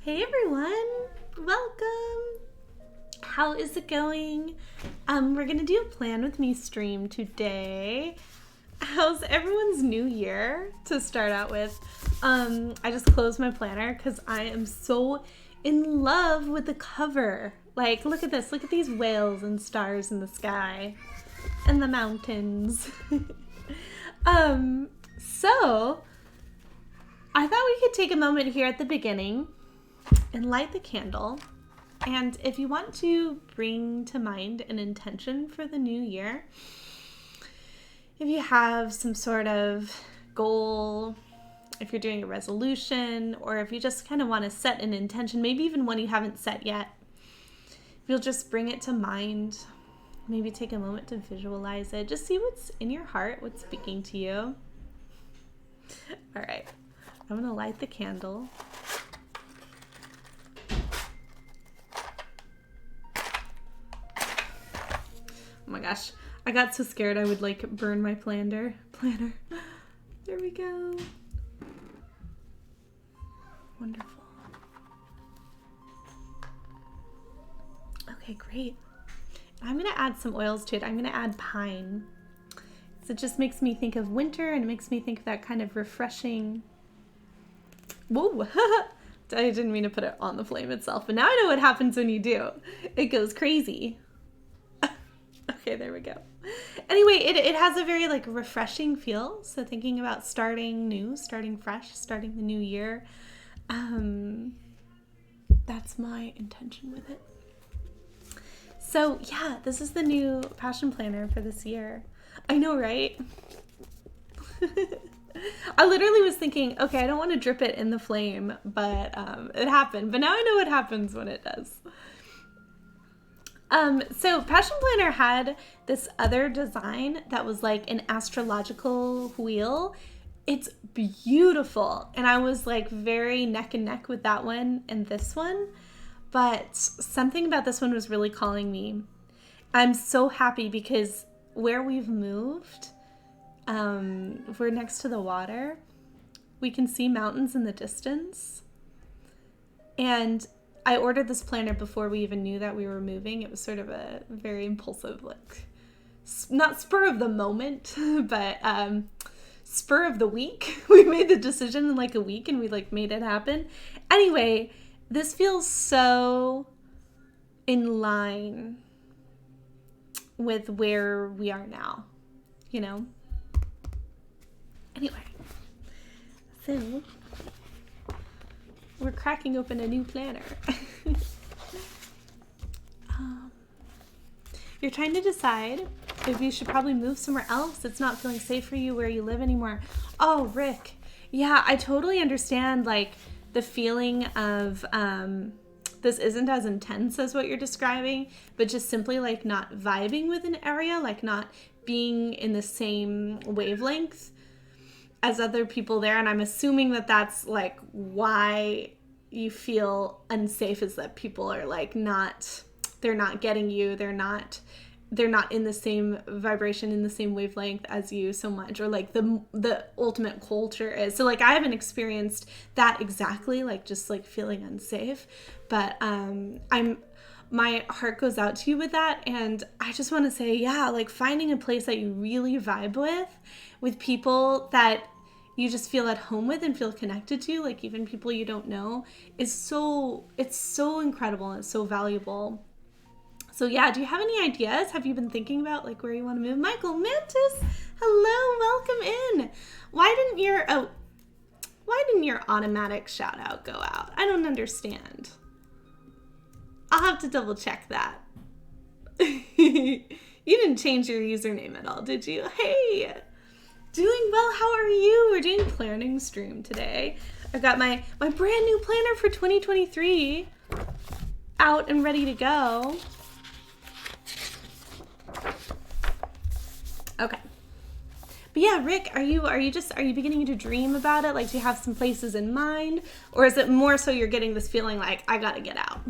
Hey everyone, welcome. How is it going? We're gonna do a plan with me stream today. How's everyone's new year to start out with? I just closed my planner because I am so in love with the cover. Like, look at this, look at these whales and stars in the sky and the mountains. So I thought we could take a moment here at the beginning and light the candle. And if you want to bring to mind an intention for the new year, if you have some sort of goal, if you're doing a resolution, or if you just kind of want to set an intention, maybe even one you haven't set yet, if you'll just bring it to mind, maybe take a moment to visualize it, just see what's in your heart, what's speaking to you. All right, I'm going to light the candle. Oh my gosh, I got so scared I would like burn my planner. There we go. Wonderful. Okay, great. I'm gonna add some oils to it. I'm gonna add pine. So it just makes me think of winter and it makes me think of that kind of refreshing. Whoa, I didn't mean to put it on the flame itself, but now I know what happens when you do. It goes crazy. Okay, there we go. Anyway, it has a very like refreshing feel. So thinking about starting new, starting fresh, starting the new year. That's my intention with it. So yeah, this is the new passion planner for this year. I know, right? I literally was thinking, okay, I don't want to drip it in the flame, but it happened. But now I know what happens when it does. So Passion Planner had this other design that was like an astrological wheel. It's beautiful. And I was like very neck and neck with that one and this one. But something about this one was really calling me. I'm so happy because where we've moved, we're next to the water. We can see mountains in the distance. And I ordered this planner before we even knew that we were moving. It was sort of a very impulsive, like, not spur of the moment, but spur of the week. We made the decision in like a week and we like made it happen. Anyway, this feels so in line with where we are now, you know? Anyway, so we're cracking open a new planner. You're trying to decide if you should probably move somewhere else. It's not feeling safe for you where you live anymore. Oh, Rick. Yeah, I totally understand like the feeling of this isn't as intense as what you're describing, but just simply like not vibing with an area, like not being in the same wavelength as other people there. And I'm assuming that that's like why you feel unsafe, is that people are like they're not getting you, they're not in the same vibration, in the same wavelength as you so much, or like the ultimate culture is. So like I haven't experienced that exactly, like just like feeling unsafe, but my heart goes out to you with that. And I just want to say, yeah, like finding a place that you really vibe with people that you just feel at home with and feel connected to, like even people you don't know, it's so incredible and it's so valuable. So yeah, do you have any ideas? Have you been thinking about like where you want to move? Michael Mantis, hello, welcome in. Why didn't your automatic shout out go out? I don't understand. I'll have to double check that. You didn't change your username at all, did you? Hey, doing well. How are you? We're doing planning stream today. I've got my brand new planner for 2023 out and ready to go. Okay. But yeah, Rick, are you beginning to dream about it? Like, do you have some places in mind? Or is it more so you're getting this feeling like, I gotta get out?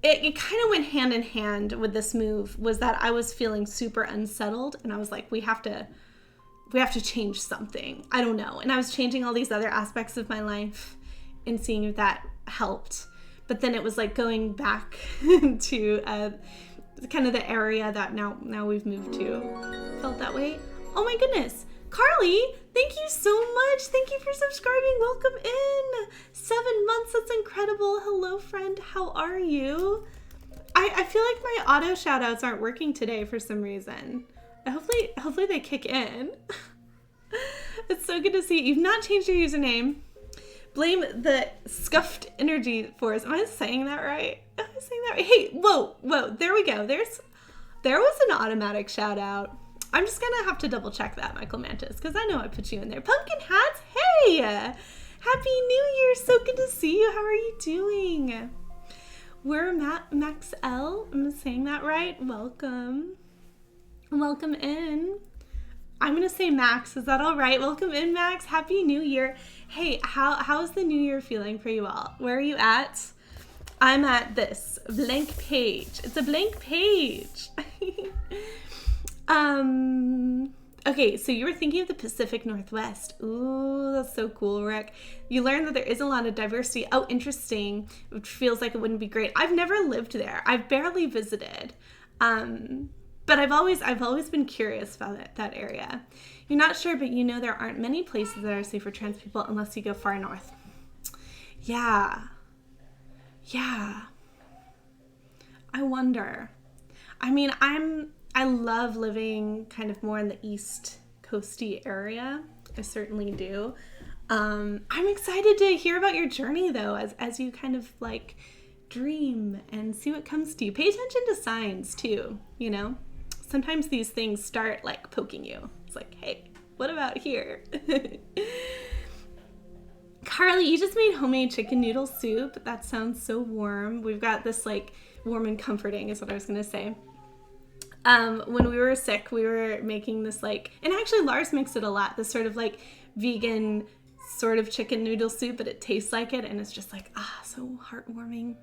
It kind of went hand in hand with this move, was that I was feeling super unsettled and I was like, we have to we have to change something. I don't know. And I was changing all these other aspects of my life and seeing if that helped. But then it was like going back to kind of the area that now we've moved to. Felt that way. Oh my goodness. Carly, thank you so much. Thank you for subscribing. Welcome in. 7 months. That's incredible. Hello, friend. How are you? I feel like my auto shout outs aren't working today for some reason. Hopefully they kick in. It's so good to see you. You've not changed your username. Blame the scuffed energy force. Am I saying that right? Am I saying that right? Hey, whoa. There we go. There was an automatic shout out. I'm just gonna have to double check that, Michael Mantis, because I know I put you in there. Pumpkin Hats, hey! Happy New Year! So good to see you. How are you doing? We're Max L. I'm saying that right. Welcome. Welcome in. I'm gonna say Max. Is that all right? Welcome in, Max. Happy New Year. Hey, how's the New Year feeling for you all? Where are you at? I'm at this blank page. It's a blank page. Okay, so you were thinking of the Pacific Northwest. Ooh, that's so cool, Rick. You learned that there is a lot of diversity. Oh, interesting. Which feels like it wouldn't be great. I've never lived there. I've barely visited. But I've always been curious about that area. You're not sure, but you know there aren't many places that are safe for trans people unless you go far north. Yeah. I wonder. I mean, I love living kind of more in the East Coasty area. I certainly do. I'm excited to hear about your journey though, as you kind of like dream and see what comes to you. Pay attention to signs too, you know? Sometimes these things start like poking you. It's like, hey, what about here? Carly, you just made homemade chicken noodle soup. That sounds so warm. We've got this like warm and comforting is what I was gonna say. When we were sick, we were making this like, and actually Lars makes it a lot, this sort of like vegan sort of chicken noodle soup, but it tastes like it and it's just like, so heartwarming.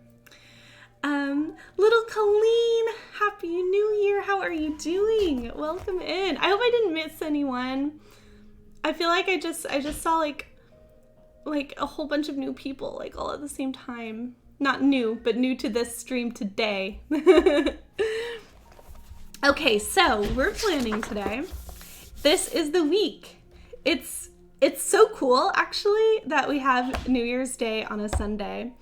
Little Colleen, Happy New Year. How are you doing? Welcome in. I hope I didn't miss anyone. I feel like I just saw like a whole bunch of new people like all at the same time. Not new, but new to this stream today. Okay, so we're planning today. This is the week. It's so cool actually that we have New Year's Day on a Sunday.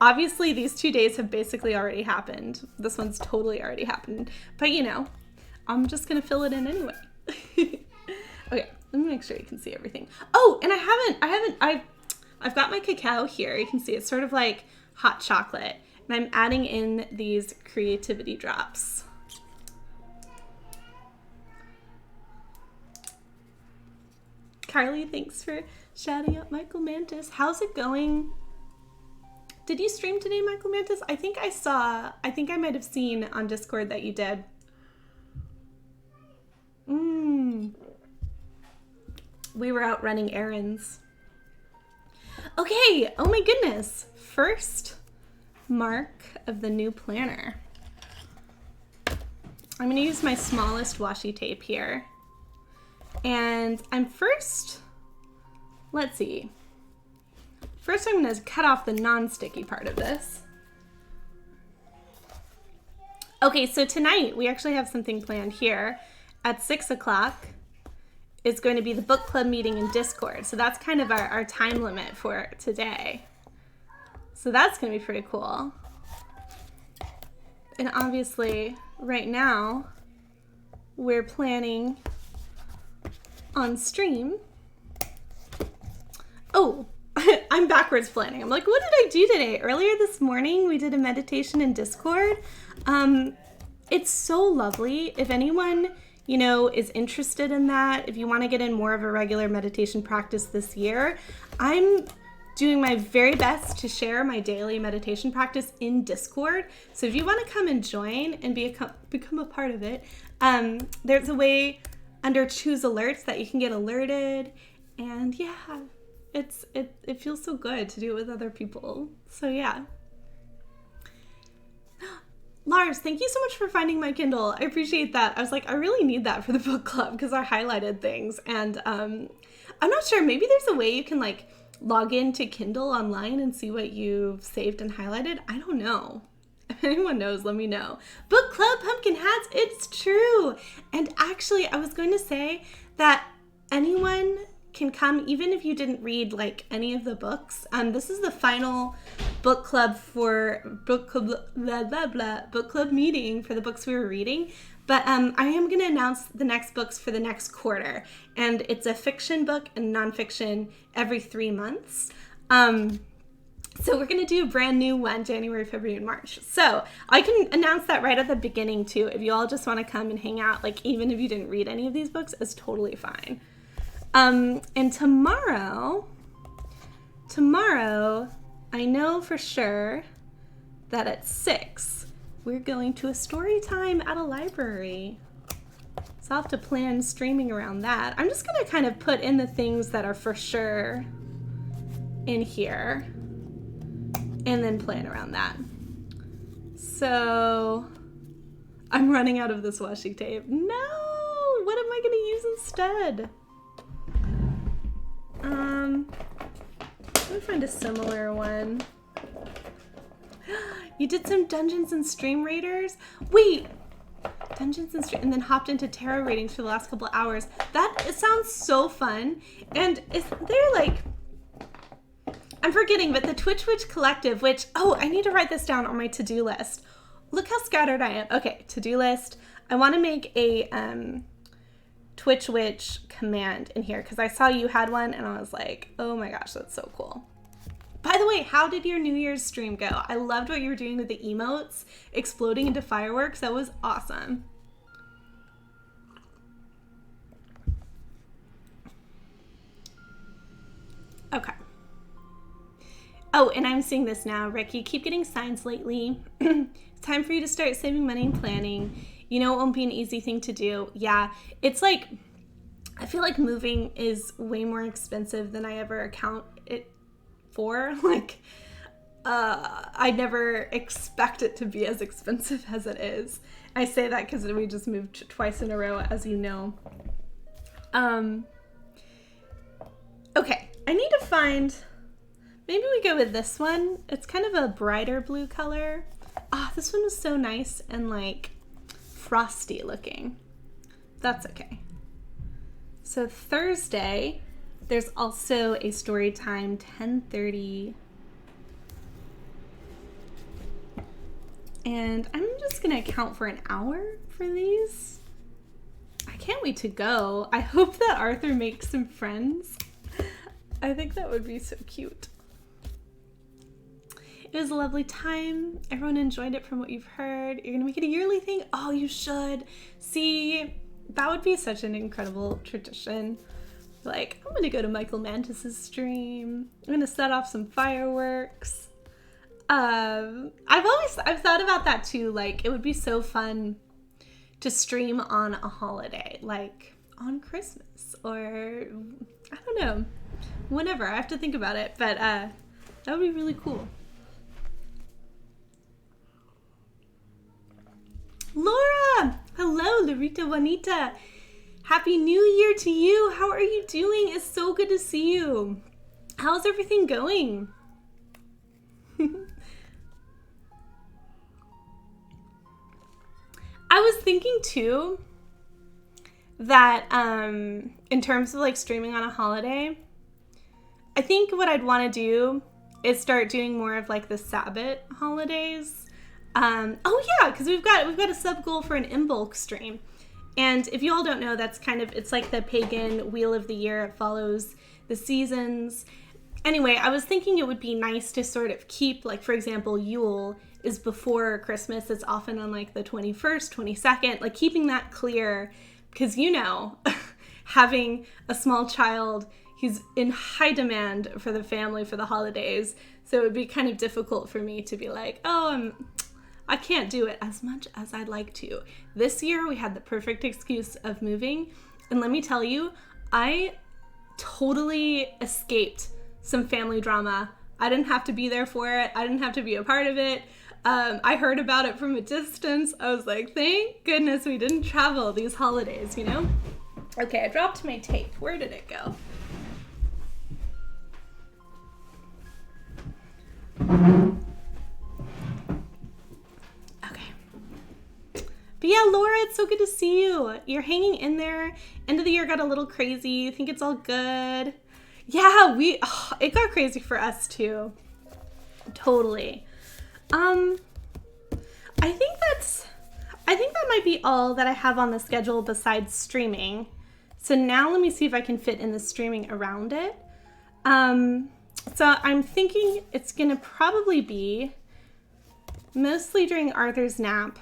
Obviously, these 2 days have basically already happened. This one's totally already happened. But you know, I'm just gonna fill it in anyway. Okay, let me make sure you can see everything. Oh, and I've got my cacao here. You can see it's sort of like hot chocolate. And I'm adding in these creativity drops. Carly, thanks for shouting out Michael Mantis. How's it going? Did you stream today, Michael Mantis? I think I might have seen on Discord that you did. We were out running errands. Okay, oh my goodness. First mark of the new planner. I'm gonna use my smallest washi tape here. And let's see. First, I'm going to cut off the non-sticky part of this. Okay, so tonight we actually have something planned here. At 6 o'clock is going to be the book club meeting in Discord. So that's kind of our time limit for today. So that's going to be pretty cool. And obviously, right now, we're planning on stream. Oh, I'm backwards planning. I'm like, what did I do today? Earlier this morning, we did a meditation in Discord. It's so lovely. If anyone, you know, is interested in that, if you want to get in more of a regular meditation practice this year, I'm doing my very best to share my daily meditation practice in Discord. So if you want to come and join and become a part of it, there's a way under choose alerts that you can get alerted. And yeah, it feels so good to do it with other people. So yeah. Lars, thank you so much for finding my Kindle. I appreciate that. I was like, I really need that for the book club because I highlighted things. And I'm not sure. Maybe there's a way you can like log into Kindle online and see what you've saved and highlighted. I don't know. If anyone knows, let me know. Book club, pumpkin hats, it's true. And actually, I was going to say that anyone can come, even if you didn't read like any of the books. This is the final book club meeting for the books we were reading. But I am going to announce the next books for the next quarter. And it's a fiction book and nonfiction every 3 months. So we're going to do a brand new one, January, February, and March. So I can announce that right at the beginning too. If you all just want to come and hang out, like even if you didn't read any of these books, it's totally fine. And tomorrow, I know for sure that at 6, we're going to a story time at a library. So I'll have to plan streaming around that. I'm just going to kind of put in the things that are for sure in here and then plan around that. So I'm running out of this washi tape. No! What am I going to use instead? Let me find a similar one. You did some Dungeons and Stream Raiders? Wait! Dungeons and Stream, and then hopped into tarot readings for the last couple of hours. It sounds so fun. And is there like, I'm forgetting, but the Twitch Witch Collective, which, I need to write this down on my to-do list. Look how scattered I am. Okay, to-do list. I want to make a Twitch Witch command in here because I saw you had one and I was like, oh my gosh, that's so cool. By the way, how did your New Year's stream go? I loved what you were doing with the emotes, exploding into fireworks. That was awesome. Okay. Oh, and I'm seeing this now, Rick. You keep getting signs lately. It's time for you to start saving money and planning. You know, it won't be an easy thing to do. Yeah, it's like, I feel like moving is way more expensive than I ever account it for. Like, I never expect it to be as expensive as it is. I say that because we just moved twice in a row, as you know. Okay, I need to find, maybe we go with this one. It's kind of a brighter blue color. This one was so nice and like frosty looking. That's okay. So Thursday, there's also a story time, 10:30. And I'm just gonna account for an hour for these. I can't wait to go. I hope that Arthur makes some friends. I think that would be so cute. It was a lovely time. Everyone enjoyed it from what you've heard. You're gonna make it a yearly thing? Oh, you should. See, that would be such an incredible tradition. Like, I'm gonna go to Michael Mantis's stream. I'm gonna set off some fireworks. I've thought about that too. Like, it would be so fun to stream on a holiday, like on Christmas or I don't know, whenever. I have to think about it, but that would be really cool. Laura! Hello, Larita Juanita. Happy New Year to you. How are you doing? It's so good to see you. How's everything going? I was thinking too that in terms of like streaming on a holiday, I think what I'd want to do is start doing more of like the Sabbath holidays. Because we've got a sub goal for an Imbolc stream. And if you all don't know, that's kind of, it's like the pagan wheel of the year. It follows the seasons. Anyway, I was thinking it would be nice to sort of keep, like, for example, Yule is before Christmas. It's often on like the 21st, 22nd, like keeping that clear because, you know, having a small child, he's in high demand for the family for the holidays. So it would be kind of difficult for me to be like, I can't do it as much as I'd like to. This year we had the perfect excuse of moving. And let me tell you, I totally escaped some family drama. I didn't have to be there for it. I didn't have to be a part of it. I heard about it from a distance. I was like, thank goodness we didn't travel these holidays, you know? Okay, I dropped my tape. Where did it go? Okay. But yeah, Laura, it's so good to see you. You're hanging in there. End of the year got a little crazy. I think it's all good. Yeah, it got crazy for us too. Totally. I think that might be all that I have on the schedule besides streaming. So now let me see if I can fit in the streaming around it. So I'm thinking it's gonna probably be mostly during Arthur's nap.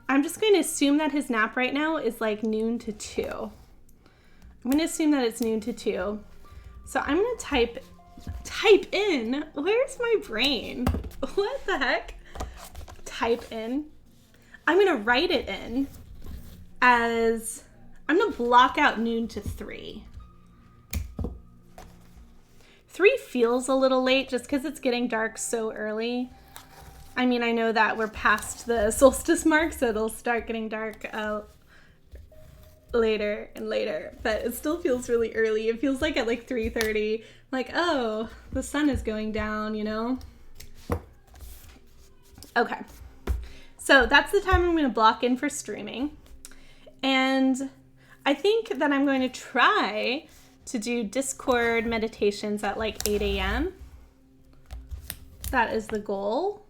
I'm just going to assume that his nap right now is like noon to 2. I'm going to assume that it's noon to 2. So I'm going to type in, where's my brain? What the heck? Type in. I'm going to write it in as, I'm going to block out noon to 3. 3 feels a little late just because it's getting dark so early. I mean, I know that we're past the solstice mark, so it'll start getting dark later and later, but it still feels really early. It feels like at like 3:30, like, oh, the sun is going down, you know? Okay, so that's the time I'm going to block in for streaming, and I think that I'm going to try to do Discord meditations at like 8 a.m. That is the goal.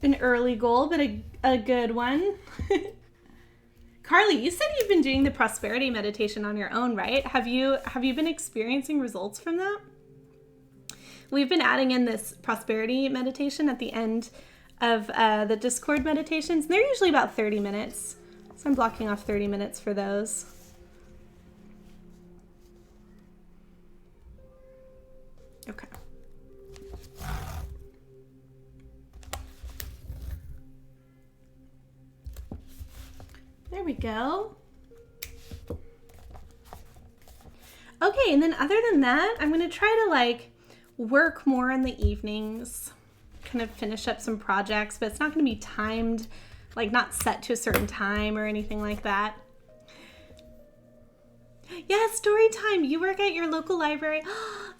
An early goal, but a good one. Carly, you said you've been doing the prosperity meditation on your own, right? Have you been experiencing results from that? We've been adding in this prosperity meditation at the end of the Discord meditations. They're usually about 30 minutes. So I'm blocking off 30 minutes for those. Okay. There we go. Okay, and then other than that, I'm going to try to like work more in the evenings, kind of finish up some projects, but it's not going to be timed, like not set to a certain time or anything like that. Yeah, story time. You work at your local library.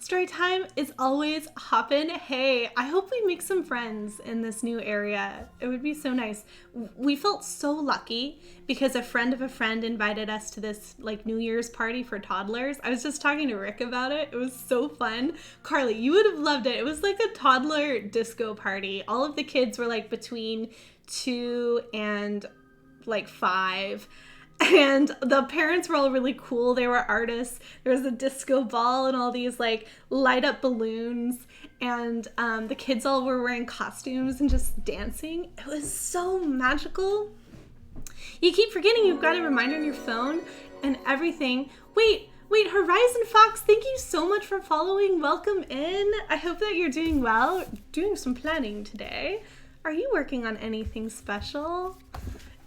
Story time is always hoppin'. Hey, I hope we make some friends in this new area. It would be so nice. We felt so lucky because a friend of a friend invited us to this like New Year's party for toddlers. I was just talking to Rick about it. It was so fun. Carly, you would have loved it. It was like a toddler disco party. All of the kids were like between 2 and like 5. And the parents were all really cool. They were artists. There was a disco ball and all these like light up balloons. And the kids all were wearing costumes and just dancing. It was so magical. You keep forgetting you've got a reminder on your phone and everything. Wait, Horizon Fox, thank you so much for following. Welcome in. I hope that you're doing well. Doing some planning today. Are you working on anything special?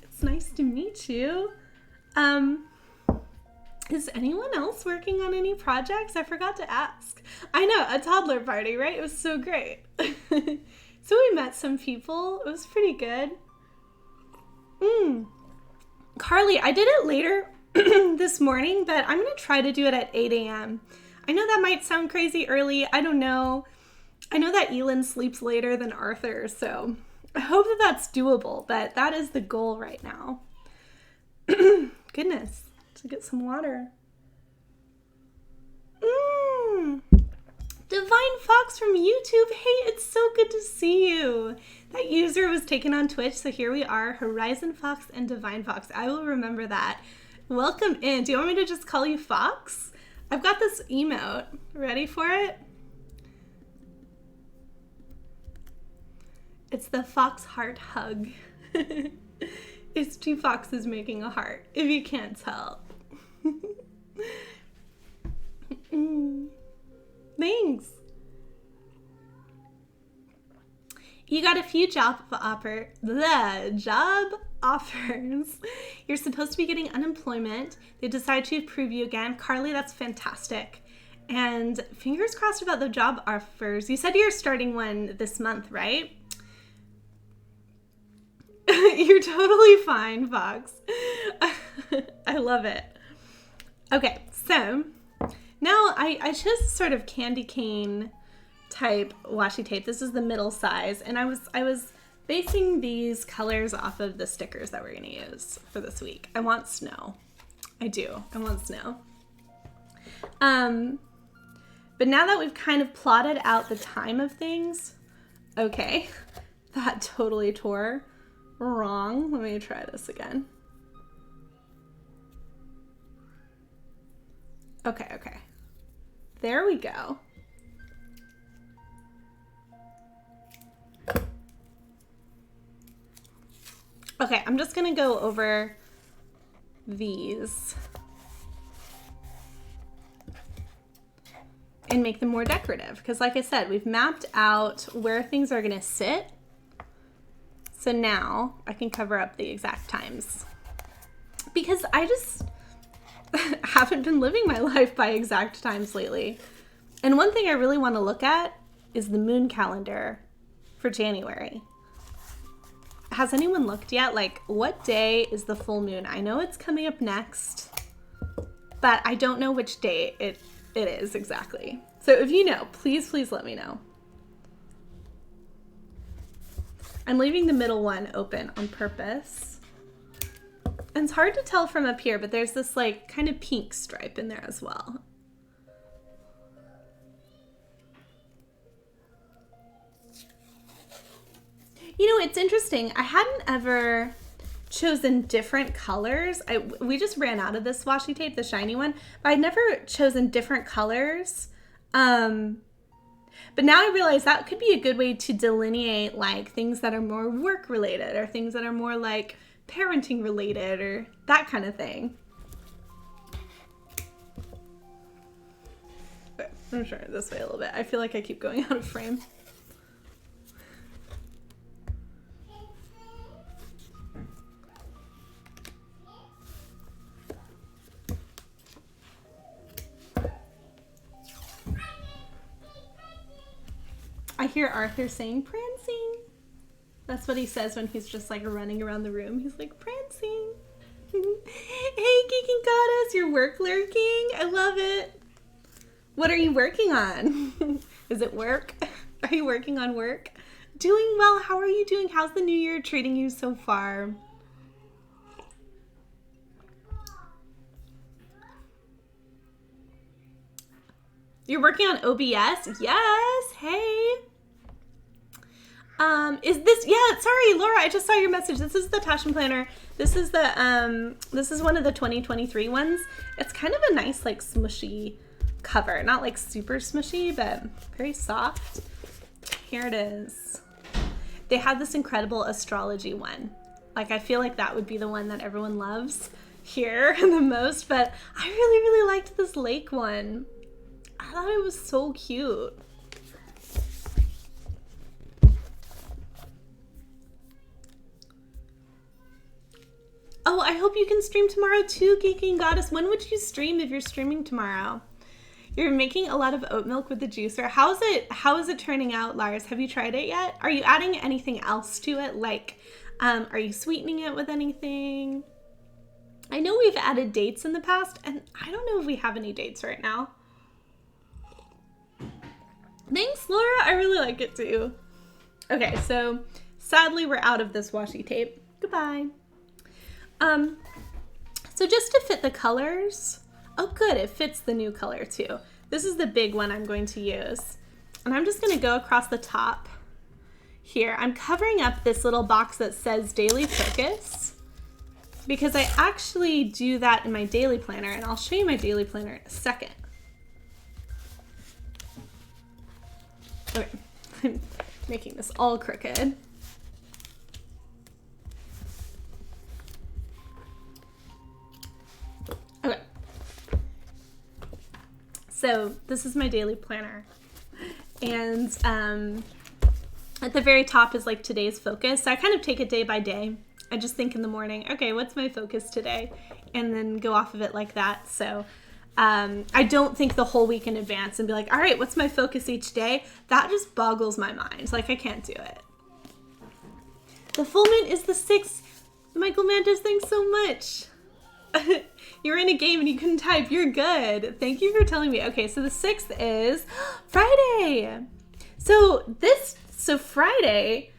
It's nice to meet you. Is anyone else working on any projects? I forgot to ask. I know, a toddler party, right? It was so great. So we met some people. It was pretty good. Carly, I did it later this morning, but I'm going to try to do it at 8 a.m. I know that might sound crazy early. I don't know. I know that Elin sleeps later than Arthur, so I hope that that's doable, but that is the goal right now. Goodness, to get some water. Divine Fox from YouTube. Hey, it's so good to see you. That user was taken on Twitch, so here we are, Horizon Fox and Divine Fox. I will remember that. Welcome in. Do you want me to just call you Fox? I've got this emote. Ready for it? It's the Fox Heart Hug. It's 2 foxes making a heart, if you can't tell. Thanks. You got a few job offers. You're supposed to be getting unemployment. They decide to approve you again. Carly, that's fantastic. And fingers crossed about the job offers. You said you're starting one this month, right? You're totally fine, Fox. I love it. Okay, so now I chose sort of candy cane type washi tape. This is the middle size, and I was basing these colors off of the stickers that we're going to use for this week. I want snow. I do. I want snow. But now that we've kind of plotted out the time of things, okay, that totally tore wrong. Let me try this again. Okay. There we go. Okay, I'm just gonna go over these and make them more decorative, because like I said, we've mapped out where things are gonna sit. So now I can cover up the exact times, because I just haven't been living my life by exact times lately. And one thing I really want to look at is the moon calendar for January. Has anyone looked yet? Like, what day is the full moon? I know it's coming up next, but I don't know which day it is exactly. So if you know, please let me know. I'm leaving the middle one open on purpose. And it's hard to tell from up here, but there's this like kind of pink stripe in there as well. You know, it's interesting. I hadn't ever chosen different colors. We just ran out of this washi tape, the shiny one, but I'd never chosen different colors. But now I realize that could be a good way to delineate like things that are more work related or things that are more like parenting related or that kind of thing. Okay, I'm trying it this way a little bit. I feel like I keep going out of frame. I hear Arthur saying prancing. That's what he says when he's just like running around the room. He's like prancing. Hey, Geeking Goddess, you're work lurking. I love it. What are you working on? Is it work? Are you working on work? Doing well. How are you doing? How's the new year treating you so far? You're working on OBS? Yes. Hey. Is this, yeah, sorry, Laura, I just saw your message. This is the Tashin Planner. This is the, this is one of the 2023 ones. It's kind of a nice, like, smushy cover. Not, like, super smushy, but very soft. Here it is. They have this incredible astrology one. Like, I feel like that would be the one that everyone loves here the most, but I really, really liked this lake one. I thought it was so cute. Oh, I hope you can stream tomorrow too, Geeking Goddess. When would you stream if you're streaming tomorrow? You're making a lot of oat milk with the juicer. How is it turning out, Lars? Have you tried it yet? Are you adding anything else to it? Like, are you sweetening it with anything? I know we've added dates in the past, and I don't know if we have any dates right now. Thanks, Laura. I really like it too. Okay, so sadly we're out of this washi tape. Goodbye. So just to fit the colors, oh good, it fits the new color too. This is the big one I'm going to use. And I'm just gonna go across the top here. I'm covering up this little box that says Daily Focus because I actually do that in my daily planner, and I'll show you my daily planner in a second. Okay, I'm making this all crooked. Okay. So this is my daily planner. And at the very top is like today's focus. So I kind of take it day by day. I just think in the morning, okay, what's my focus today? And then go off of it like that. So I don't think the whole week in advance and be like, all right, what's my focus each day? That just boggles my mind. Like, I can't do it. The full moon is the 6th. Michael Mantis, thanks so much. You're in a game and you couldn't type. You're good. Thank you for telling me. Okay, so the 6th is Friday. So Friday,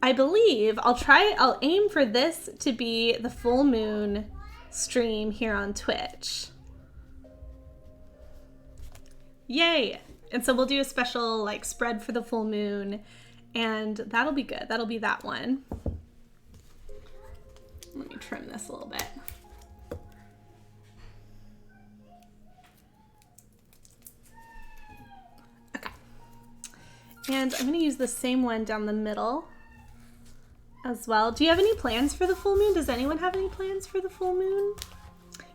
I believe, I'll aim for this to be the full moon stream here on Twitch. Yay. And so we'll do a special like spread for the full moon, and that'll be good. That'll be that one. Let me trim this a little bit. Okay. And I'm going to use the same one down the middle as well. Do you have any plans for the full moon? Does anyone have any plans for the full moon?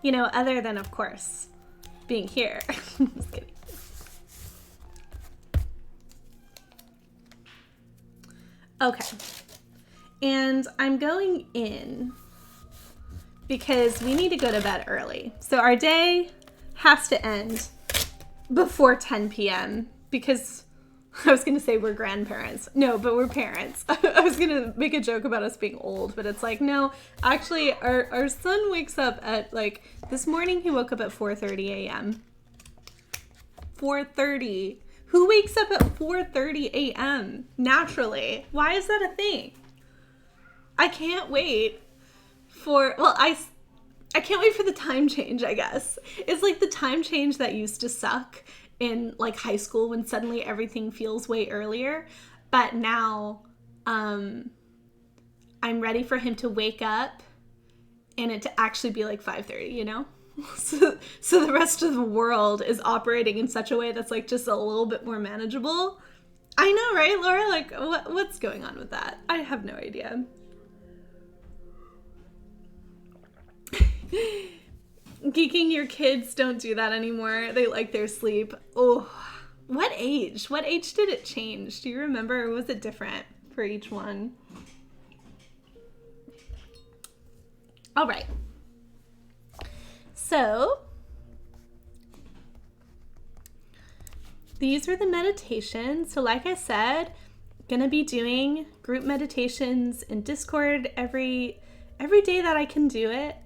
You know, other than, of course, being here. Just kidding. Okay. And I'm going in because we need to go to bed early. So our day has to end before 10 p.m. because I was going to say we're grandparents. No, but we're parents. I was going to make a joke about us being old, but it's like, no, actually our son wakes up at like, this morning he woke up at 4:30 a.m. 4:30. Who wakes up at 4:30 a.m. naturally? Why is that a thing? I can't wait for, well, I can't wait for the time change, I guess. It's like the time change that used to suck in like high school when suddenly everything feels way earlier. But now I'm ready for him to wake up and it to actually be like 5:30, you know? So the rest of the world is operating in such a way that's like just a little bit more manageable. I know, right, Laura? Like, what's going on with that? I have no idea. Geeking your kids, don't do that anymore. They like their sleep. Oh, what age? What age did it change? Do you remember, or was it different for each one? All right. So, these were the meditations. So like I said, gonna be doing group meditations in Discord every day that I can do it.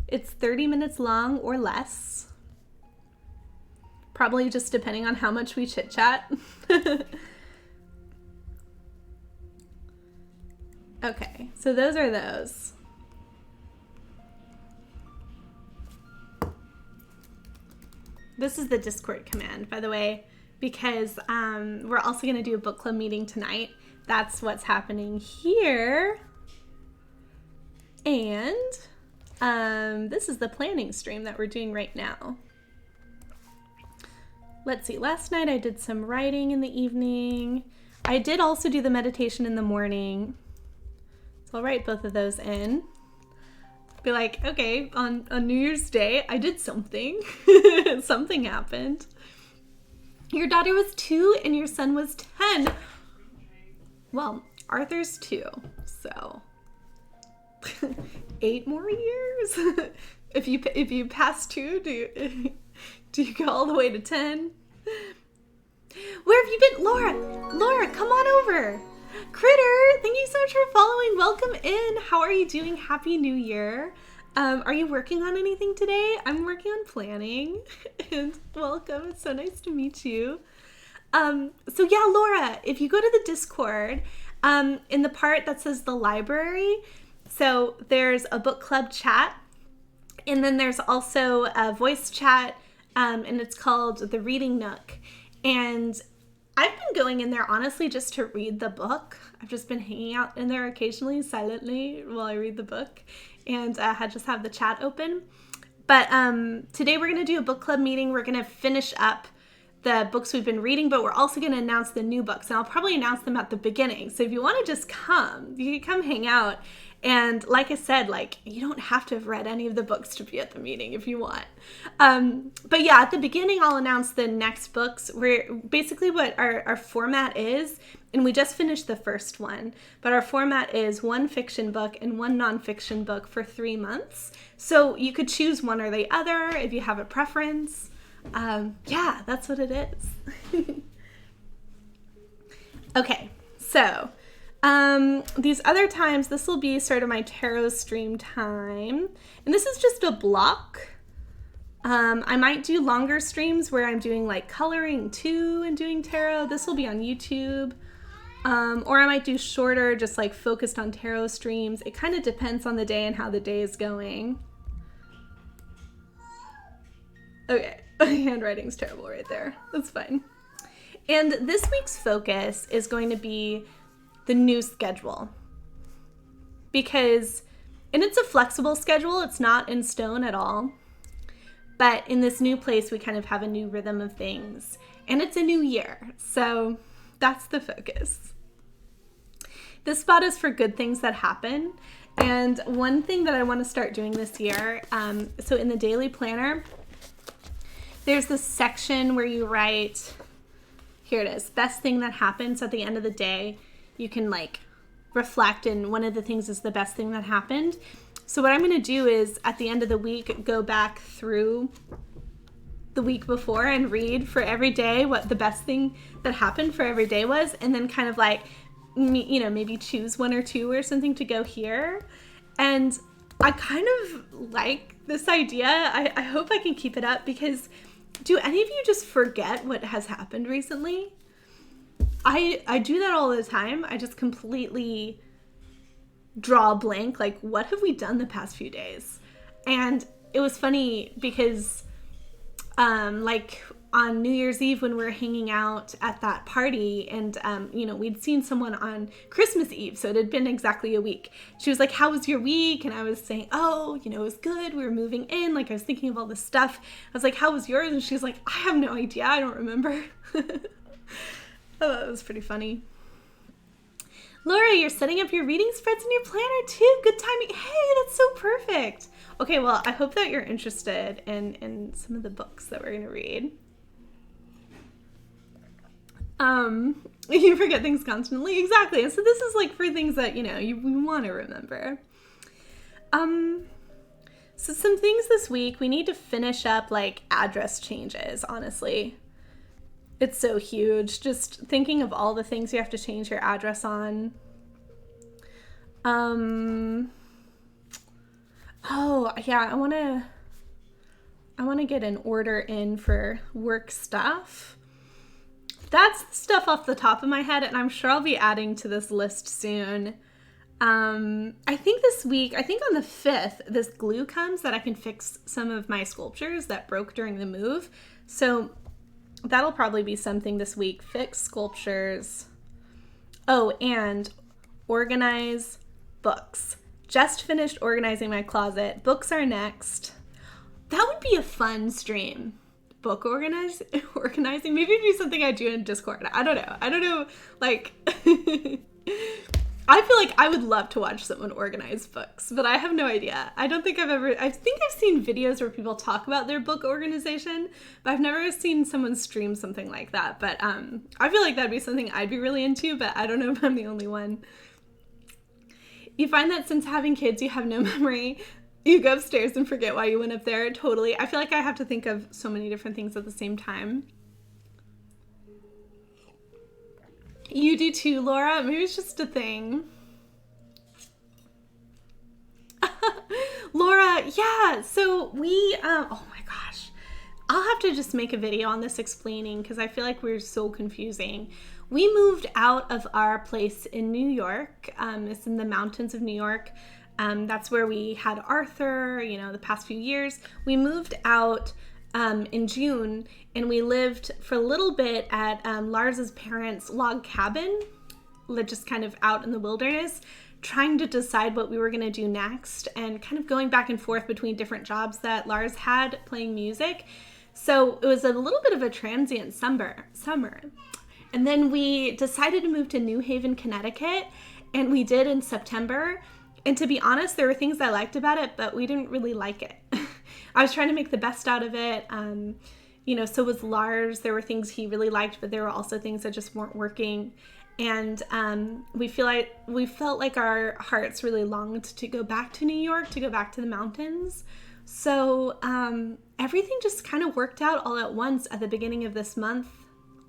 It's 30 minutes long or less. Probably just depending on how much we chit chat. Okay, so those are those. This is the Discord command, by the way, because we're also going to do a book club meeting tonight. That's what's happening here. And this is the planning stream that we're doing right now. Let's see. Last night I did some writing in the evening. I did also do the meditation in the morning. So I'll write both of those in. Be like, okay, on New Year's Day, I did something. Something happened. Your daughter was 2 and your son was 10. Well, Arthur's 2, so 8 more years. If you pass 2, do you go all the way to 10? Where have you been, Laura? Laura, come on over. Critter, thank you so much for following. Welcome in. How are you doing? Happy New Year. Are you working on anything today? I'm working on planning. And welcome. It's so nice to meet you. So yeah, Laura, if you go to the Discord, in the part that says the library, so there's a book club chat, and then there's also a voice chat, and it's called the Reading Nook. And I've been going in there, honestly, just to read the book. I've just been hanging out in there occasionally, silently, while I read the book, and just have the chat open. But today we're going to do a book club meeting. We're going to finish up the books we've been reading, but we're also going to announce the new books, and I'll probably announce them at the beginning. So if you want to just come, you can come hang out. And like I said, like, you don't have to have read any of the books to be at the meeting if you want. But yeah, at the beginning, I'll announce the next books. We're basically what our format is, and we just finished the first one, but our format is one fiction book and one nonfiction book for 3 months. So you could choose one or the other if you have a preference. Yeah, that's what it is. Okay, so these other times, this will be sort of my tarot stream time, and this is just a block. I might do longer streams where I'm doing like coloring too and doing tarot. This will be on YouTube. Or I might do shorter, just like focused on tarot streams. It kind of depends on the day and how the day is going. Okay, my handwriting's terrible right there. That's fine. And this week's focus is going to be the new schedule. And it's a flexible schedule. It's not in stone at all. But in this new place, we kind of have a new rhythm of things. And it's a new year. So that's the focus. This spot is for good things that happen. And one thing that I want to start doing this year, so in the daily planner, there's this section where you write, here it is, best thing that happens at the end of the day. You can like reflect, and one of the things is the best thing that happened. So what I'm going to do is at the end of the week, go back through the week before and read for every day what the best thing that happened for every day was, and then kind of like, maybe choose one or two or something to go here. And I kind of like this idea. I hope I can keep it up, because do any of you just forget what has happened recently? I do that all the time. I just completely draw a blank, like, what have we done the past few days? And it was funny because like on New Year's Eve when we were hanging out at that party, and we'd seen someone on Christmas Eve, so it had been exactly a week. She was like, how was your week? And I was saying, it was good, we were moving in, like I was thinking of all this stuff. I was like, how was yours? And she's like, I have no idea, I don't remember. Oh, that was pretty funny. Laura, you're setting up your reading spreads in your planner too. Good timing. Hey, that's so perfect. Okay, well, I hope that you're interested in some of the books that we're going to read. You forget things constantly. Exactly. So this is like for things that, we want to remember. So some things this week, we need to finish up like address changes, honestly. It's so huge. Just thinking of all the things you have to change your address on. Oh, yeah, I want to get an order in for work stuff. That's the stuff off the top of my head, and I'm sure I'll be adding to this list soon. I think this week, on the 5th, this glue comes that I can fix some of my sculptures that broke during the move. So that'll probably be something this week. Fix sculptures. Oh, and organize books. Just finished organizing my closet. Books are next. That would be a fun stream. Book organizing. Maybe it'd be something I do in Discord. I don't know. Like, I feel like I would love to watch someone organize books, but I have no idea. I think I've seen videos where people talk about their book organization, but I've never seen someone stream something like that. But I feel like that'd be something I'd be really into, but I don't know if I'm the only one. You find that since having kids, you have no memory. You go upstairs and forget why you went up there. Totally. I feel like I have to think of so many different things at the same time. You do too, Laura. Maybe it's just a thing. Laura, yeah. So we, oh my gosh. I'll have to just make a video on this explaining, because I feel like we're so confusing. We moved out of our place in New York. It's in the mountains of New York. That's where we had Arthur, the past few years. We moved out in June, and we lived for a little bit at Lars's parents' log cabin, just kind of out in the wilderness, trying to decide what we were going to do next, and kind of going back and forth between different jobs that Lars had playing music. So it was a little bit of a transient summer. And then we decided to move to New Haven, Connecticut, and we did in September. And to be honest, there were things I liked about it, but we didn't really like it. I was trying to make the best out of it. So was Lars. There were things he really liked, but there were also things that just weren't working. And we felt like our hearts really longed to go back to New York, to go back to the mountains. So everything just kind of worked out all at once at the beginning of this month.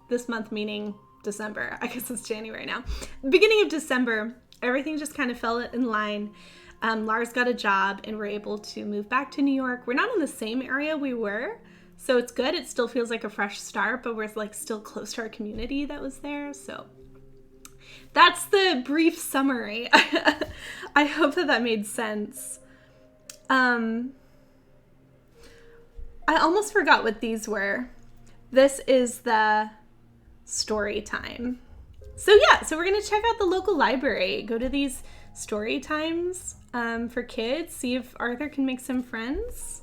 This month meaning December. I guess it's January now. Beginning of December, everything just kind of fell in line. Lars got a job and we're able to move back to New York. We're not in the same area we were, so it's good. It still feels like a fresh start, but we're like still close to our community that was there. So that's the brief summary. I hope that made sense. I almost forgot what these were. This is the story time. So we're going to check out the local library, go to these story times for kids, see if Arthur can make some friends.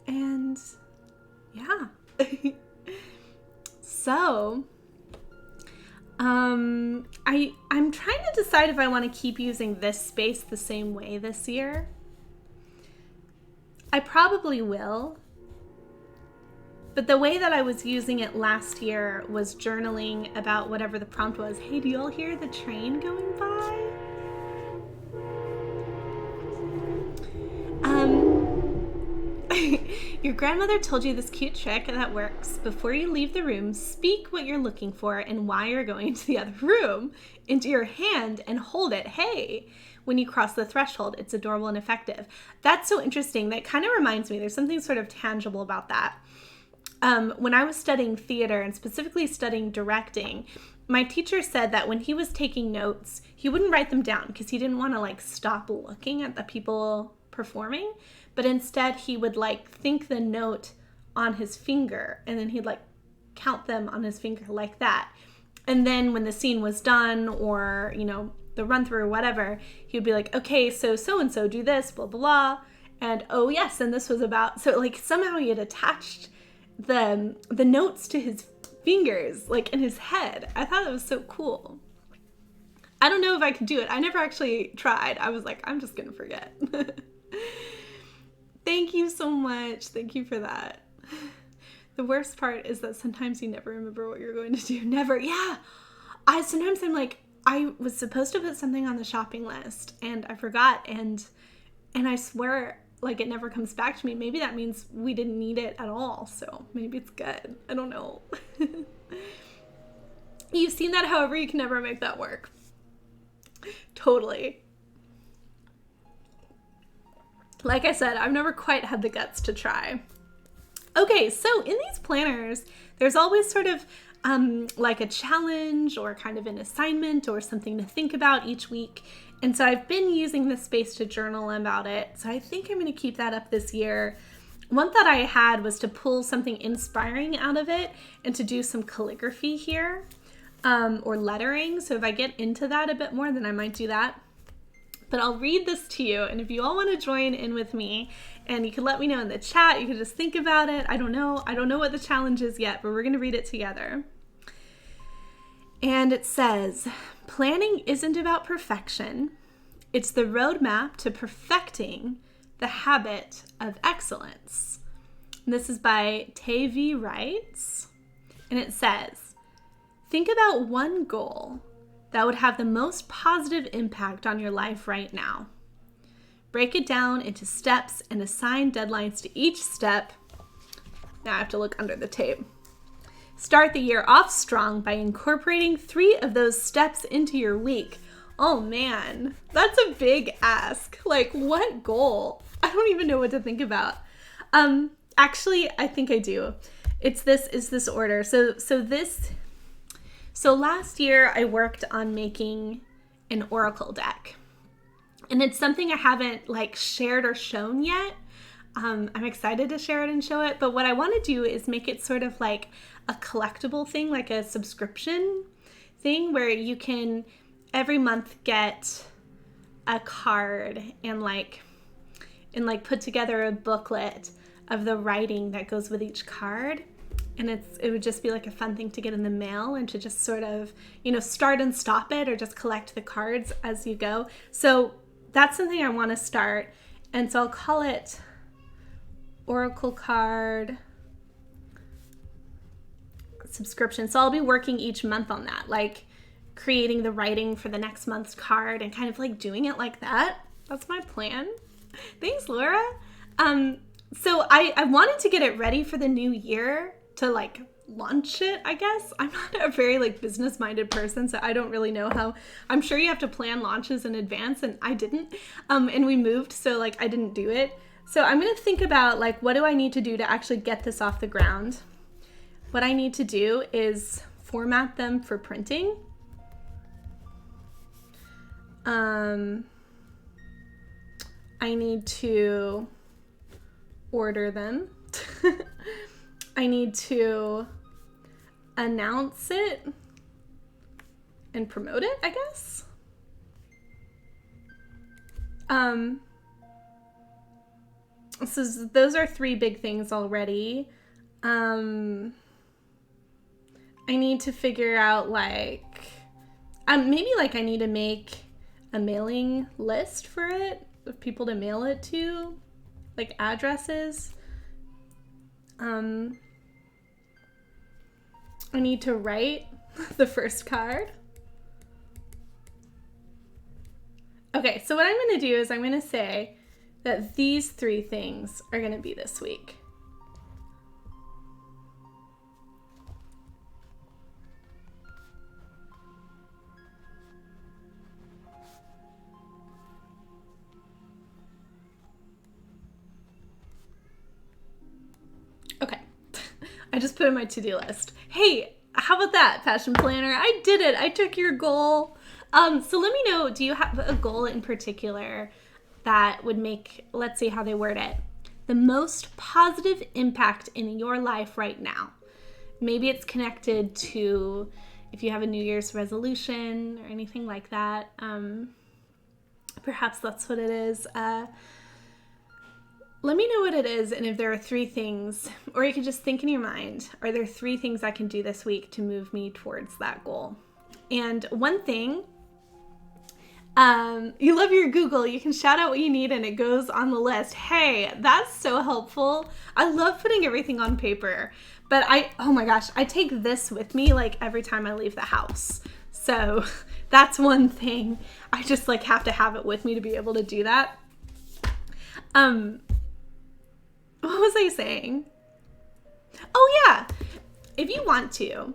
And yeah. So I'm trying to decide if I want to keep using this space the same way this year. I probably will. But the way that I was using it last year was journaling about whatever the prompt was. Hey, do you all hear the train going by? Your grandmother told you this cute trick that works. Before you leave the room, speak what you're looking for and why you're going into the other room into your hand and hold it. Hey, when you cross the threshold, it's adorable and effective. That's so interesting. That kind of reminds me, there's something sort of tangible about that. When I was studying theater and specifically studying directing, my teacher said that when he was taking notes, he wouldn't write them down because he didn't want to stop looking at the people performing, but instead he would think the note on his finger and then he'd count them on his finger like that. And then when the scene was done or, the run through or whatever, he would be like, okay, so-and-so do this, blah, blah, blah. And oh yes, and this was about, so somehow he had attached the notes to his fingers, in his head. I thought it was so cool. I don't know if I could do it. I never actually tried. I was like, I'm just gonna forget. Thank you so much. Thank you for that. The worst part is that sometimes you never remember what you're going to do. Never. Yeah. Sometimes I'm like, I was supposed to put something on the shopping list and I forgot, and I swear it never comes back to me. Maybe that means we didn't need it at all, so maybe it's good. I don't know. You've seen that, however, you can never make that work. Totally. Like I said, I've never quite had the guts to try. Okay, so in these planners, there's always sort of a challenge or kind of an assignment or something to think about each week. And so I've been using this space to journal about it. So I think I'm going to keep that up this year. One thought I had was to pull something inspiring out of it and to do some calligraphy here or lettering. So if I get into that a bit more, then I might do that. But I'll read this to you. And if you all want to join in with me, and you can let me know in the chat, you can just think about it. I don't know what the challenge is yet, but we're going to read it together. And it says, planning isn't about perfection. It's the roadmap to perfecting the habit of excellence. And this is by Tavi Wrights. And it says, think about one goal that would have the most positive impact on your life right now. Break it down into steps and assign deadlines to each step. Now I have to look under the tape. Start the year off strong by incorporating 3 of those steps into your week. Oh man, that's a big ask. What goal? I don't even know what to think about. Actually, I think I do. It's this order. So last year I worked on making an Oracle deck. And it's something I haven't shared or shown yet. I'm excited to share it and show it. But what I want to do is make it sort of like a collectible thing, like a subscription thing where you can every month get a card and put together a booklet of the writing that goes with each card. And it would just be like a fun thing to get in the mail and to just sort of, start and stop it, or just collect the cards as you go. So that's something I want to start. And so I'll call it Oracle Card Subscription. So I'll be working each month on that, like creating the writing for the next month's card and kind of like doing it like that. That's my plan. Thanks, Laura. So I wanted to get it ready for the new year to like launch it, I guess. I'm not a very like business minded person, so I don't really know how. I'm sure you have to plan launches in advance, and I didn't. And we moved, so like I didn't do it. So I'm gonna think about like, what do I need to do to actually get this off the ground? What I need to do is format them for printing. I need to order them. I need to announce it and promote it, I guess. So those are 3 big things already. I need to figure out like, maybe like I need to make a mailing list for it, of people to mail it to, like addresses. I need to write the first card. Okay, so what I'm going to do is I'm going to say that these 3 things are going to be this week. Okay, I just put in my to-do list. Hey, how about that, Passion Planner? I did it. I took your goal. So let me know, do you have a goal in particular that would make, let's see how they word it, the most positive impact in your life right now? Maybe it's connected to if you have a New Year's resolution or anything like that. Perhaps that's what it is. Let me know what it is, and if there are 3 things, or you can just think in your mind, are there 3 things I can do this week to move me towards that goal? And one thing, you love your Google, you can shout out what you need and it goes on the list. Hey, that's so helpful. I love putting everything on paper, but oh my gosh, I take this with me like every time I leave the house. So that's one thing. I just like have to have it with me to be able to do that. What was I saying? Oh yeah, if you want to,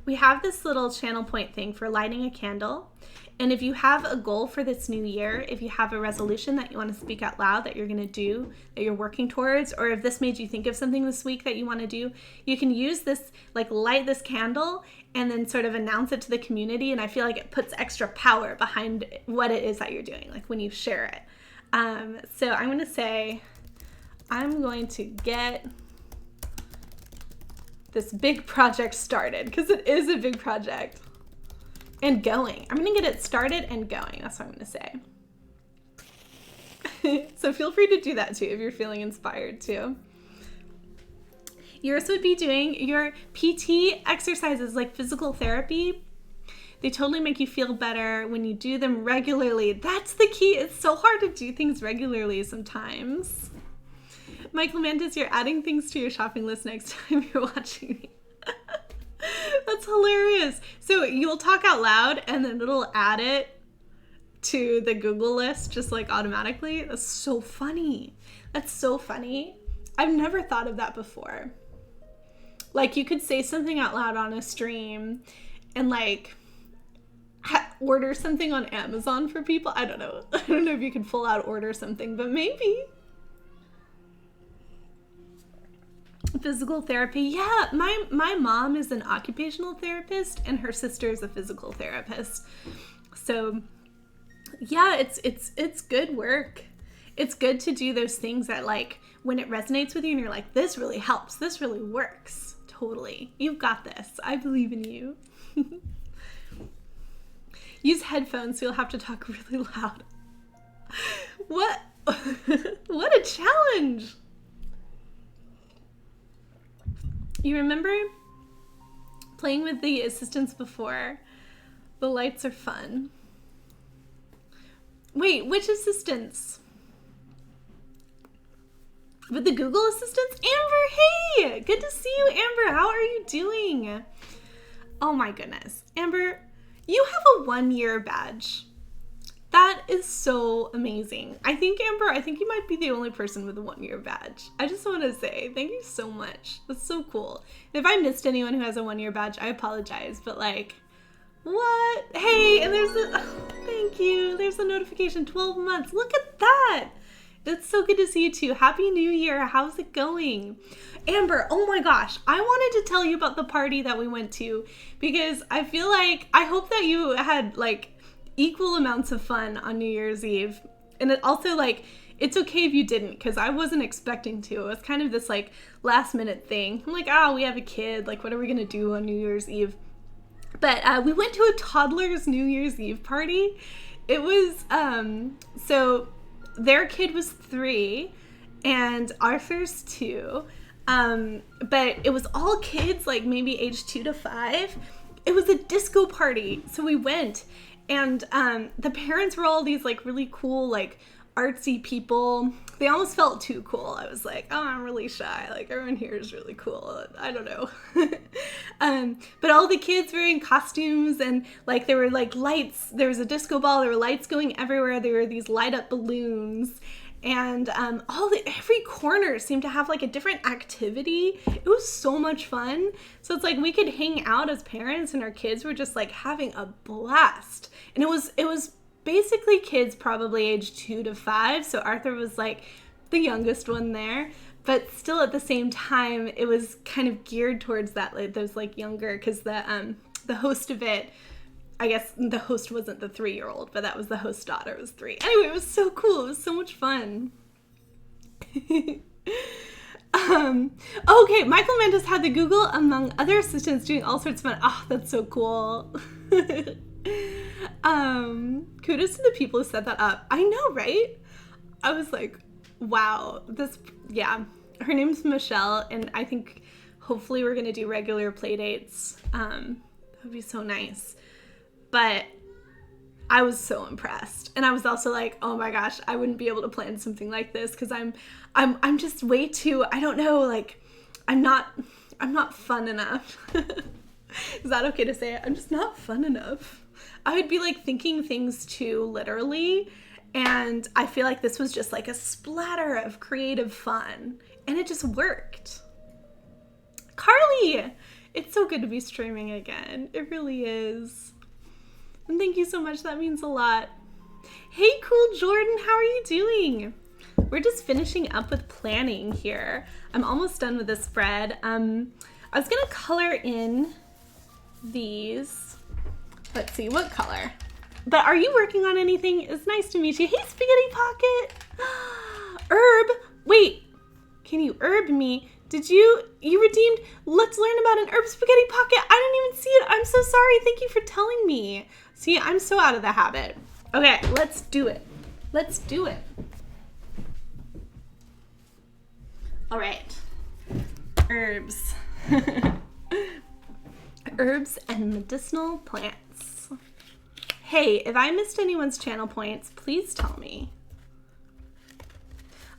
we have this little channel point thing for lighting a candle. And if you have a goal for this new year, if you have a resolution that you want to speak out loud that you're going to do, that you're working towards, or if this made you think of something this week that you want to do, you can use this, like light this candle and then sort of announce it to the community. And I feel like it puts extra power behind what it is that you're doing, like when you share it. So I'm going to say, I'm going to get this big project started, because it is a big project, and going. I'm going to get it started and going. That's what I'm going to say. So feel free to do that too if you're feeling inspired to. Yours would be doing your PT exercises, like physical therapy. They totally make you feel better when you do them regularly. That's the key. It's so hard to do things regularly sometimes. Michael Mantis, you're adding things to your shopping list next time you're watching me. That's hilarious. So you'll talk out loud and then it'll add it to the Google list just like automatically. That's so funny. That's so funny. I've never thought of that before. Like you could say something out loud on a stream and like order something on Amazon for people. I don't know. I don't know if you could full out order something, but maybe. Physical therapy. Yeah, my mom is an occupational therapist and her sister is a physical therapist. So yeah, it's good work. It's good to do those things that like when it resonates with you and you're like, this really helps, this really works. Totally. You've got this. I believe in you. Use headphones so you'll have to talk really loud. What? What a challenge. You remember playing with the assistants before? The lights are fun. Wait, which assistants? With the Google assistants? Amber, hey! Good to see you, Amber. How are you doing? Oh my goodness. Amber, you have a 1-year badge. That is so amazing. I think, Amber, you might be the only person with a 1-year badge. I just want to say thank you so much. That's so cool. If I missed anyone who has a 1-year badge, I apologize. But like, what? Hey, and there's the, oh, thank you. There's the notification, 12 months. Look at that. It's so good to see you too. Happy New Year. How's it going? Amber, oh my gosh. I wanted to tell you about the party that we went to because I feel like, I hope that you had like equal amounts of fun on New Year's Eve. And it also like, it's okay if you didn't because I wasn't expecting to. It was kind of this like last minute thing. I'm like, oh, we have a kid. Like, what are we going to do on New Year's Eve? But we went to a toddler's New Year's Eve party. It was, so their kid was 3 and Arthur's 2. But it was all kids, like maybe age 2 to 5. It was a disco party. So we went and the parents were all these like really cool, like artsy people. They almost felt too cool. I was like, oh, I'm really shy. Like everyone here is really cool. I don't know. But all the kids were in costumes and like there were like lights. There was a disco ball. There were lights going everywhere. There were these light up balloons. And every corner seemed to have like a different activity. It was so much fun. So it's like we could hang out as parents and our kids were just like having a blast. And it was basically kids probably age 2 to 5. So Arthur was like the youngest one there. But still at the same time, it was kind of geared towards that, like those like younger, because the host of it, I guess the host wasn't the 3-year-old, but that was the host's daughter. It was 3. Anyway, it was so cool. It was so much fun. Okay, Michael Mendes had the Google among other assistants doing all sorts of fun. Oh, that's so cool. Kudos to the people who set that up. I know, right? I was like, wow, her name's Michelle, and I think hopefully we're gonna do regular play dates. That would be so nice. But I was so impressed, and I was also like, oh my gosh, I wouldn't be able to plan something like this because I'm just way too, I don't know, like I'm not fun enough. Is that okay to say it? I'm just not fun enough. I would be like thinking things too literally, and I feel like this was just like a splatter of creative fun, and it just worked. Carly, it's so good to be streaming again. It really is. And thank you so much. That means a lot. Hey, cool Jordan, how are you doing? We're just finishing up with planning here. I'm almost done with this spread. I was gonna color in these. Let's see, what color? But are you working on anything? It's nice to meet you. Hey, Spaghetti Pocket. Herb, wait, can you herb me? Did you redeemed, let's learn about an herb Spaghetti Pocket. I didn't even see it. I'm so sorry. Thank you for telling me. See, I'm so out of the habit. Okay, let's do it. Let's do it. All right, herbs. Herbs and medicinal plants. Hey, if I missed anyone's channel points, please tell me.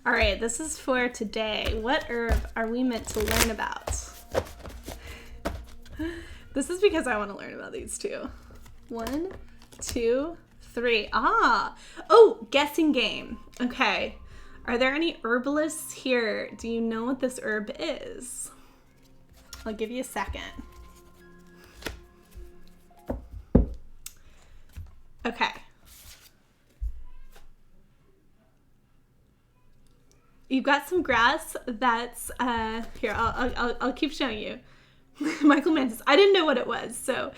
All right, this is for today. What herb are we meant to learn about? This is because I want to learn about these two. 1, 2, 3. Oh, guessing game. Okay. Are there any herbalists here? Do you know what this herb is? I'll give you a second. Okay. You've got some grass that's, here, I'll keep showing you. Michael Mantis, I didn't know what it was, so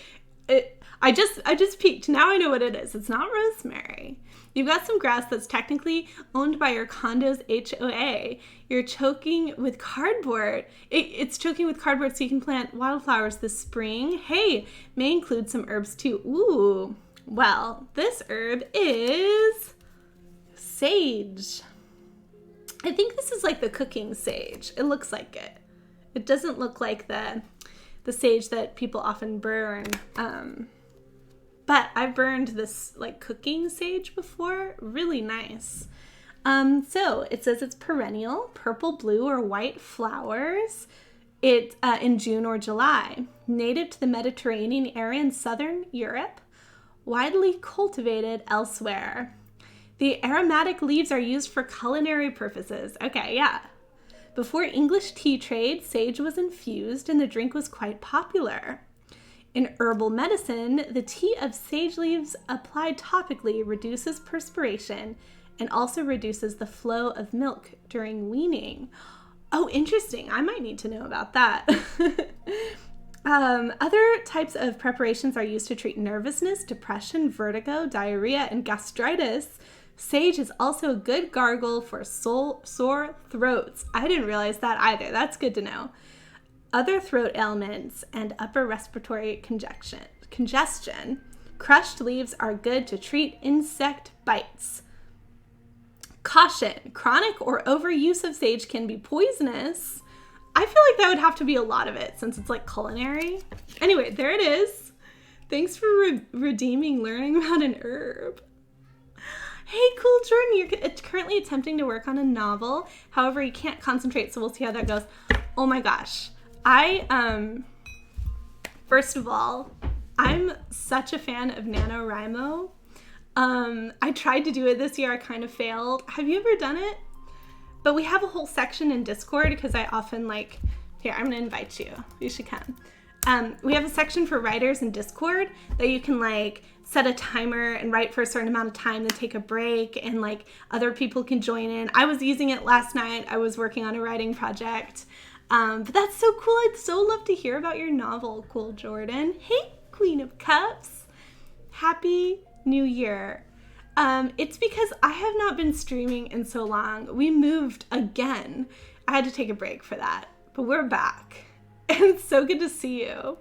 I just peeked. Now I know what it is. It's not rosemary. You've got some grass that's technically owned by your condo's HOA. You're choking with cardboard. It's choking with cardboard so you can plant wildflowers this spring. Hey, may include some herbs too. Ooh, well, this herb is sage. I think this is like the cooking sage. It looks like it. It doesn't look like the sage that people often burn. But I've burned this like cooking sage before. Really nice. So it says it's perennial, purple, blue, or white flowers. It's in June or July. Native to the Mediterranean area in southern Europe. Widely cultivated elsewhere. The aromatic leaves are used for culinary purposes. Okay, yeah. Before English tea trade, sage was infused and the drink was quite popular. In herbal medicine, the tea of sage leaves applied topically reduces perspiration and also reduces the flow of milk during weaning. Oh, interesting. I might need to know about that. Other types of preparations are used to treat nervousness, depression, vertigo, diarrhea, and gastritis. Sage is also a good gargle for sore throats. I didn't realize that either. That's good to know. Other throat ailments and upper respiratory congestion. Crushed leaves are good to treat insect bites. Caution, chronic or overuse of sage can be poisonous. I feel like that would have to be a lot of it since it's like culinary. Anyway, there it is. Thanks for redeeming learning about an herb. Hey, cool, Jordan, you're currently attempting to work on a novel. However, you can't concentrate, so we'll see how that goes. Oh my gosh. First of all, I'm such a fan of NaNoWriMo. I tried to do it this year. I kind of failed. Have you ever done it? But we have a whole section in Discord because I often here, I'm going to invite you. You should come. We have a section for writers in Discord that you can set a timer and write for a certain amount of time, then take a break, and other people can join in. I was using it last night. I was working on a writing project. But that's so cool. I'd so love to hear about your novel, cool Jordan. Hey, Queen of Cups. Happy New Year. It's because I have not been streaming in so long. We moved again. I had to take a break for that, but we're back. And it's so good to see you.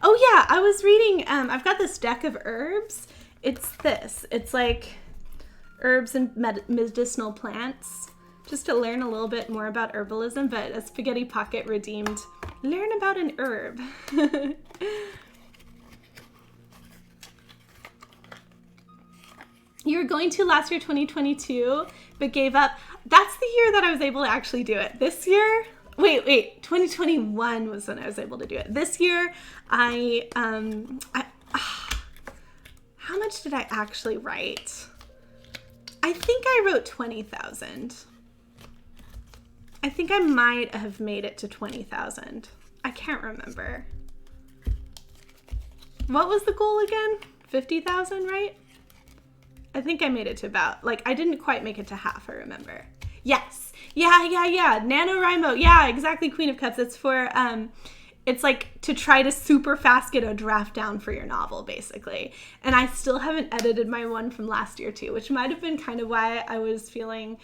Oh yeah, I was reading, I've got this deck of herbs. It's this. It's like herbs and medicinal plants, just to learn a little bit more about herbalism, but a Spaghetti Pocket redeemed learn about an herb. You were going to last year, 2022, but gave up. That's the year that I was able to actually do it. This year, wait, 2021 was when I was able to do it. This year, how much did I actually write? I think I wrote 20,000. I think I might have made it to 20,000. I can't remember. What was the goal again? 50,000, right? I think I made it to about, I didn't quite make it to half, I remember. Yes. Yeah. NaNoWriMo. Yeah, exactly, Queen of Cups. It's for, it's to try to super fast get a draft down for your novel, basically. And I still haven't edited my one from last year, too, which might have been kind of why I was feeling,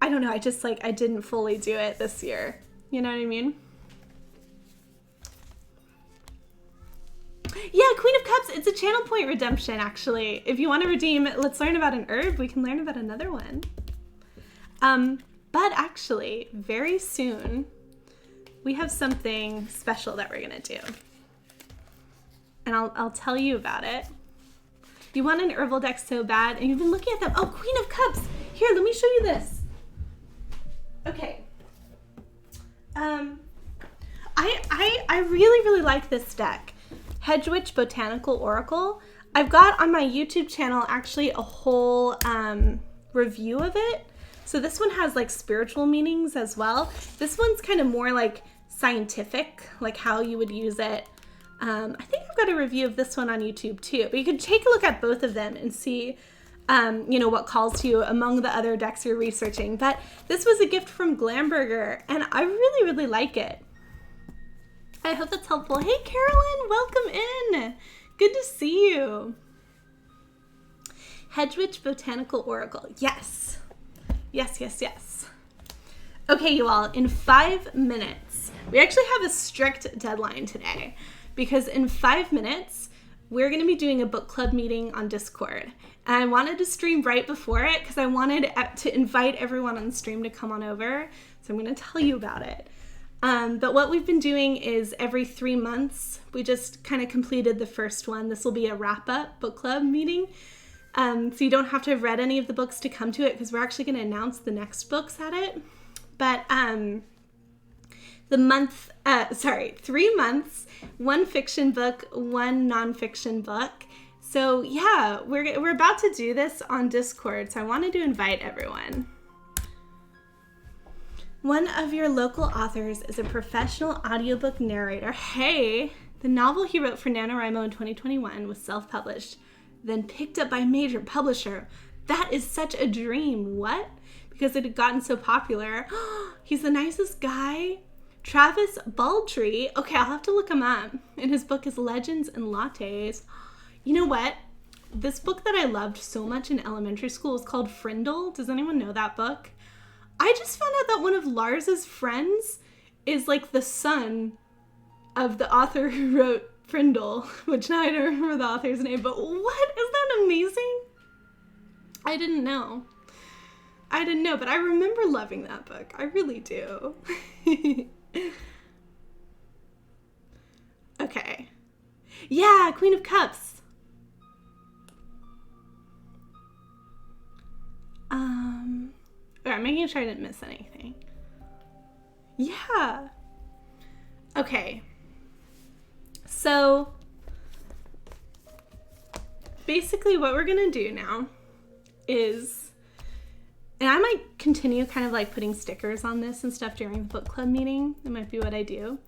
I don't know, I just, I didn't fully do it this year. You know what I mean? Yeah, Queen of Cups, it's a channel point redemption, actually. If you want to redeem, let's learn about an herb, we can learn about another one. But actually, very soon, we have something special that we're going to do. And I'll tell you about it. You want an herbal deck so bad, and you've been looking at them. Oh, Queen of Cups. Here, let me show you this. Okay. I really, really like this deck. Hedgewitch Botanical Oracle. I've got on my YouTube channel actually a whole review of it. So this one has spiritual meanings as well. This one's kind of more scientific, how you would use it. I think I've got a review of this one on YouTube too, but you can take a look at both of them and see what calls to you among the other decks you're researching. But this was a gift from Glamburger, and I really, really like it. I hope that's helpful. Hey, Carolyn, welcome in. Good to see you. Hedgewitch Botanical Oracle. Yes. Yes. Okay, you all, in 5 minutes, we actually have a strict deadline today because in 5 minutes, we're going to be doing a book club meeting on Discord. And I wanted to stream right before it because I wanted to invite everyone on the stream to come on over. So I'm going to tell you about it. But what we've been doing is every 3 months, we just kind of completed the first one. This will be a wrap-up book club meeting. So you don't have to have read any of the books to come to it because we're actually going to announce the next books at it. But 3 months, 1 fiction book, 1 nonfiction book. So yeah, we're about to do this on Discord, so I wanted to invite everyone. One of your local authors is a professional audiobook narrator. Hey, the novel he wrote for NaNoWriMo in 2021 was self-published, then picked up by a major publisher. That is such a dream. What? Because it had gotten so popular. He's the nicest guy. Travis Baldry. Okay, I'll have to look him up. And his book is Legends and Lattes. You know what? This book that I loved so much in elementary school is called Frindle. Does anyone know that book? I just found out that one of Lars's friends is like the son of the author who wrote Frindle, which now I don't remember the author's name, but what? Isn't that amazing? I didn't know, but I remember loving that book. I really do. Okay. Yeah, Queen of Cups. Okay, I'm making sure I didn't miss anything. Yeah. Okay. So, basically what we're gonna do now is, and I might continue kind of like putting stickers on this and stuff during the book club meeting. That might be what I do.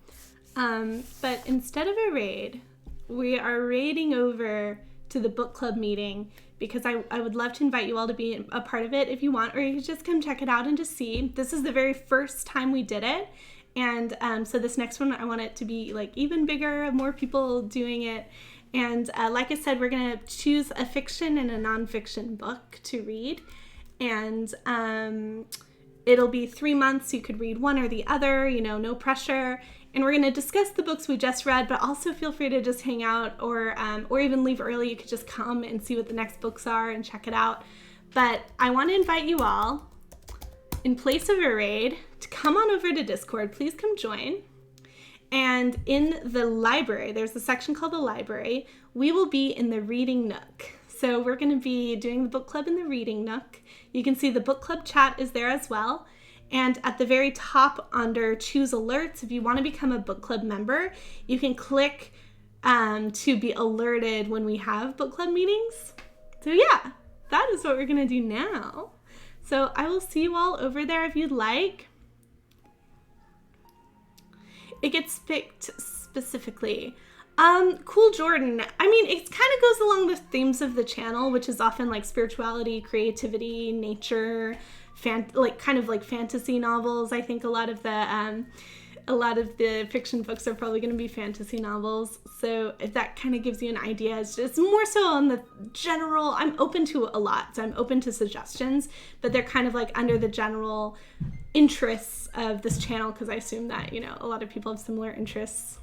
But instead of a raid, we are raiding over to the book club meeting because I would love to invite you all to be a part of it if you want, or you could just come check it out and just see. This is the very first time we did it. And so this next one, I want it to be like even bigger, more people doing it. And like I said, we're going to choose a fiction and a nonfiction book to read. And it'll be 3 months. You could read one or the other, no pressure. And we're going to discuss the books we just read, but also feel free to just hang out or even leave early. You could just come and see what the next books are and check it out. But I want to invite you all, in place of a raid, to come on over to Discord. Please come join. And in the library, there's a section called the library. We will be in the reading nook. So we're going to be doing the book club in the reading nook. You can see the book club chat is there as well. And at the very top under choose alerts, if you want to become a book club member, you can click to be alerted when we have book club meetings. So yeah, that is what we're going to do now. So I will see you all over there if you'd like. It gets picked specifically. Cool Jordan. I mean, it kind of goes along the themes of the channel, which is often like spirituality, creativity, nature, kind of like fantasy novels. I think a lot of the fiction books are probably going to be fantasy novels. So if that kind of gives you an idea, it's just more so on the general. I'm open to a lot, so I'm open to suggestions, but they're kind of like under the general interests of this channel because I assume that, a lot of people have similar interests.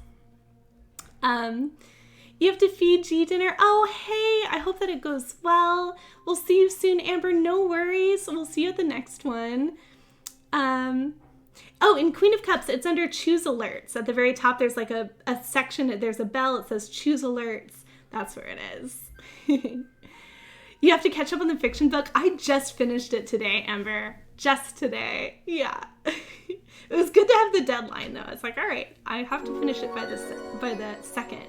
You have to feed G dinner. Oh, hey, I hope that it goes well. We'll see you soon, Amber. No worries. We'll see you at the next one. Oh, in Queen of Cups, it's under choose alerts. At the very top, there's like a section, there's a bell. It says choose alerts. That's where it is. You have to catch up on the fiction book. I just finished it today, Amber. Just today. Yeah. It was good to have the deadline, though. It's like, all right, I have to finish it by the second.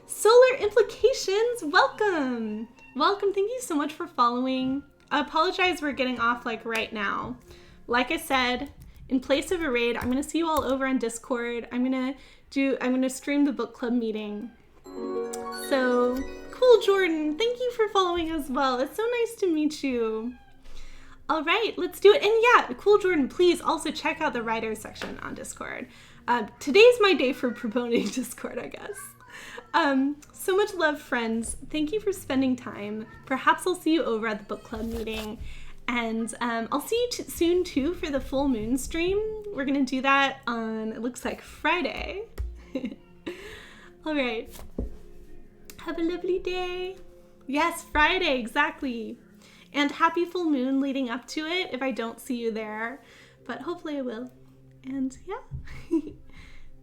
Solar Implications, welcome. Welcome. Thank you so much for following. I apologize we're getting off like right now. Like I said, in place of a raid, I'm going to see you all over on Discord. I'm going to stream the book club meeting. So, cool, Jordan. Thank you for following as well. It's so nice to meet you. All right, let's do it. And yeah, cool, Jordan, please also check out the writers section on Discord. Today's my day for promoting Discord, I guess. So much love, friends. Thank you for spending time. Perhaps I'll see you over at the book club meeting. And I'll see you soon, too, for the full moon stream. We're going to do that on, it looks like, Friday. All right. Have a lovely day. Yes, Friday, exactly. And happy full moon leading up to it if I don't see you there. But hopefully I will. And yeah.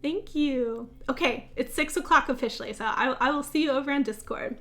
Thank you. Okay, it's 6 o'clock officially, so I will see you over on Discord.